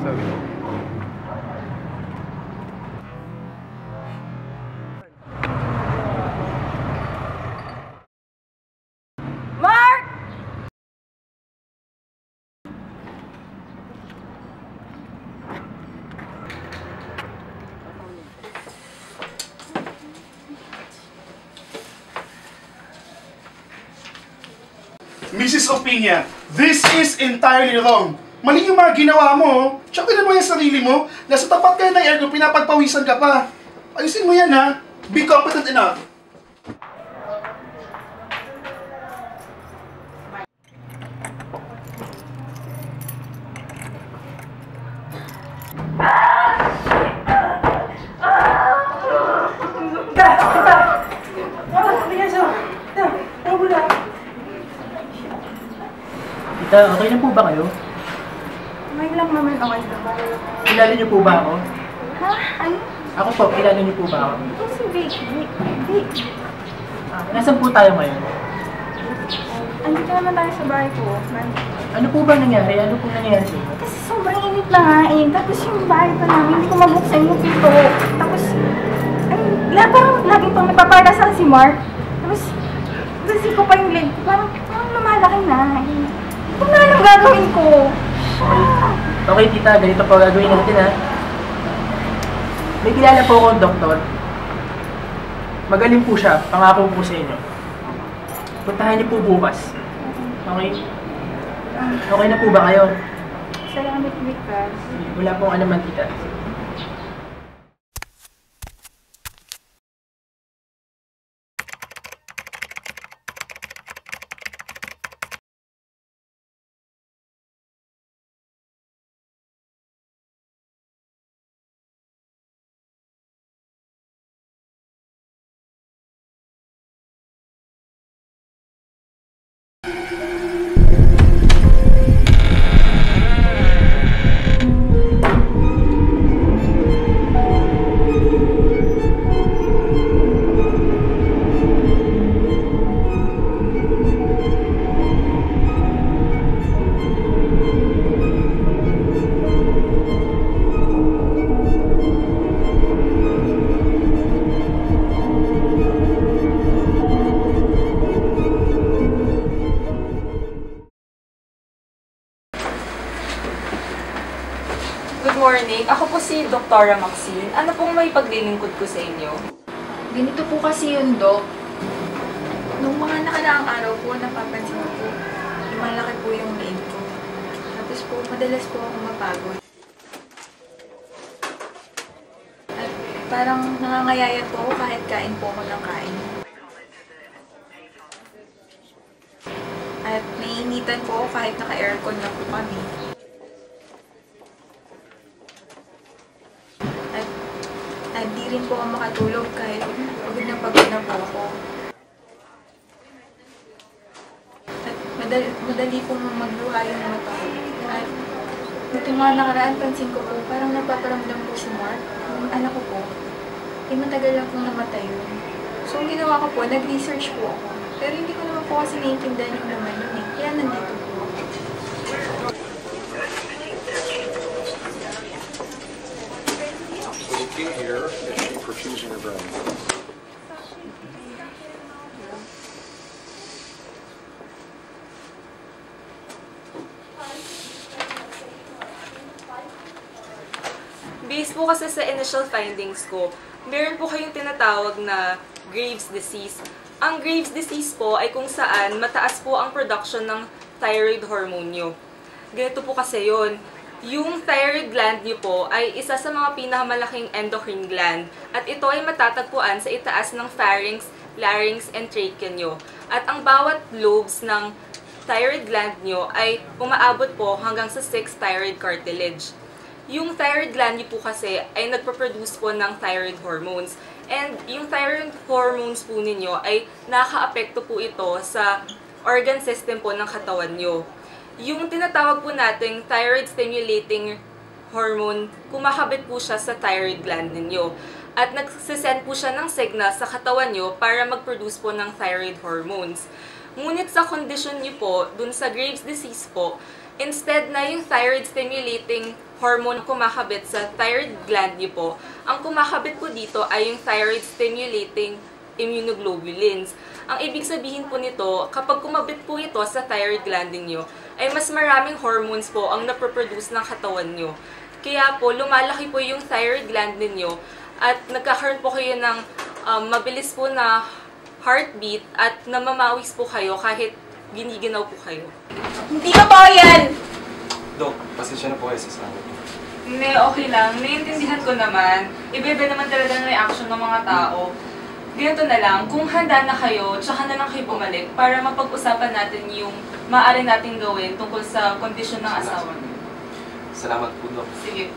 Sorry. Mark! Mrs. Opinia, this is entirely wrong. Mali yung mga ginawa mo. Tsaka tinan mo yung sarili mo. Nasa tapat ka na ng aircon, pinapagpawisan ka pa. Ayusin mo yan, ha? Be competent enough. Tita, okay na po ba kayo? May lang naman okay na ba? Kilala niyo po ba ako? Ha? Ano? Ako po, kilala niyo po ba ako? Ito si Vic. Nasaan po tayo ngayon? Andito naman tayo sa bahay ko. Ano po ba nangyari? Ano po nangyari sa inyo? Kasi sobrang init na nga eh. Tapos yung bahay pa namin, hindi ko mabuksan yung pinto. Tapos, parang lagi pang nagpapadasal si Mark. Tapos ko pa yung lid. Parang lumalaki na. Kung na anong gagawin ko. Okay, tita. Ganito po gagawin natin, ha? May kilala po akong doktor. Magaling po siya. Pangako po sa inyo. Puntahan niyo po bukas. Okay? Okay na po ba kayo? Salamat, Victor. Wala pong anuman, tita. Good morning. Ako po si Dr. Maxine. Ano pong may paglilingkod ko sa inyo? Ganito po kasi yun, Dok. Nung mga nakaraang araw po, napapansin ko po, lumalaki po yung leeg ko. Tapos po, madalas po ako mapagod. At parang nangangayayat po ako kahit kain po ako ng kain. At naiinitan po ako kahit naka-aircon na po kami. At di rin po ako makatulog kahit pagod na po ako. At madali po magluha yung mata ko. At itong mga nakaraan, pansin ko po, parang nagpaparamdam po si Mark, yung anak ko po. Matagal lang pong namatay yun. So, ang ginawa ko po, nag-research po ako. Pero hindi ko naman po kasi naiintindihan yung naman yun eh. Kaya nandito po ako. In here, it should be perfusing your brain. Based po kasi sa initial findings ko, meron po kayong tinatawag na Graves' disease. Ang Graves' disease po ay kung saan mataas po ang production ng thyroid hormone nyo. Ganito po kasi yun. Yung thyroid gland nyo po ay isa sa mga pinakamalaking endocrine gland at ito ay matatagpuan sa itaas ng pharynx, larynx, and trachea nyo. At ang bawat lobes ng thyroid gland nyo ay umaabot po hanggang sa 6 thyroid cartilage. Yung thyroid gland nyo po kasi ay nagpo-produce po ng thyroid hormones. And yung thyroid hormones po ninyo ay nakaka-apekto po ito sa organ system po ng katawan nyo. Yung tinatawag po nating thyroid stimulating hormone, kumakabit po siya sa thyroid gland ninyo. At nagsisend po siya ng signal sa katawan nyo para mag-produce po ng thyroid hormones. Ngunit sa condition nyo po, dun sa Graves' disease po, instead na yung thyroid stimulating hormone kumakabit sa thyroid gland niyo po. Ang kumakabit po dito ay yung thyroid-stimulating immunoglobulins. Ang ibig sabihin po nito, kapag kumabit po ito sa thyroid gland niyo, ay mas maraming hormones po ang naproproduce ng katawan niyo. Kaya po, lumalaki po yung thyroid gland ninyo at nagkakaroon po kayo ng mabilis po na heartbeat at namamawis po kayo kahit giniginaw po kayo. Hindi ko po yan! Dok, pasensya na po kayo sa sabi. Hindi, okay lang. Naiintindihan ko naman. Iba-iba naman talaga ng reaction ng mga tao. Ganito na lang, kung handa na kayo, tsaka na lang kayo bumalik para mapag-usapan natin yung maaari natin gawin tungkol sa kondisyon ng asawa niyo. Salamat po, Dok. Sige.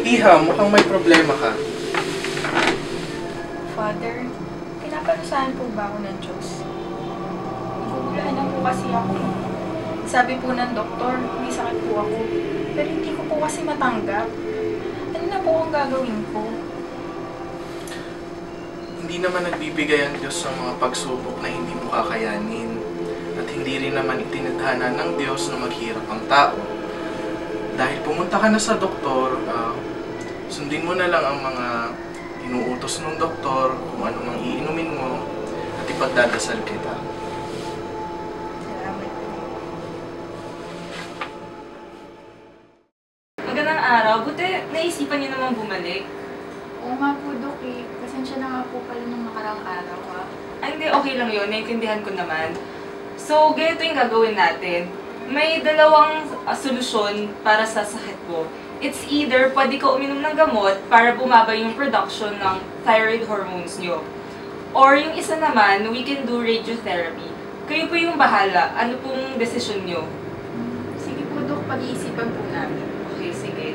Iha, mukhang may problema ka. Father, pinaparusahan po ba ako ng Diyos? Nagugulahan na po kasi ako. Sabi po ng doktor, may sakit po ako. Pero hindi ko po kasi matanggap. Ano na po ang gagawin ko? Hindi naman nagbibigay ang Diyos sa mga pagsubok na hindi mo kakayanin. At hindi rin naman itinadhana ng Diyos na maghirap ang tao. Dahil pumunta ka na sa doktor, sundin mo na lang ang mga inuutos ng doktor, kung ano mang iinumin mo, at ipagdadasal kita. Salamat po. Magandang araw. Buti naisipan niyo namang bumalik. Oo nga po, Dok eh. Pasensya na nga po pala nung nakarang araw ha. Ay, hindi. Okay lang yun. Naintindihan ko naman. So, ganito yung gagawin natin. May dalawang solusyon para sa sakit mo. It's either pwede ka uminom ng gamot para bumaba yung production ng thyroid hormones nyo. Or yung isa naman, we can do radiotherapy. Kayo po yung bahala. Ano pong desisyon nyo? Sige po, Dok. Pag-iisipan po namin. Okay, sige.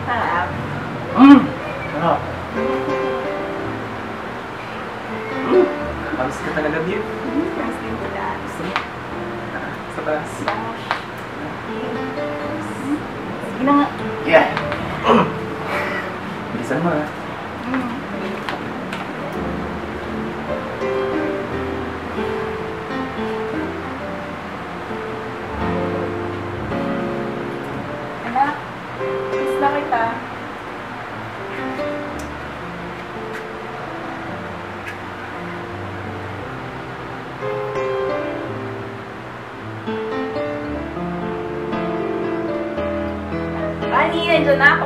Sarap. Panis ka talaga, Bill. Friends din ko dahil. Sa taas. Sige na nga. Yeah. Bilisan mo, ha? Anak, miss na kita. Ani, nandiyan na ako.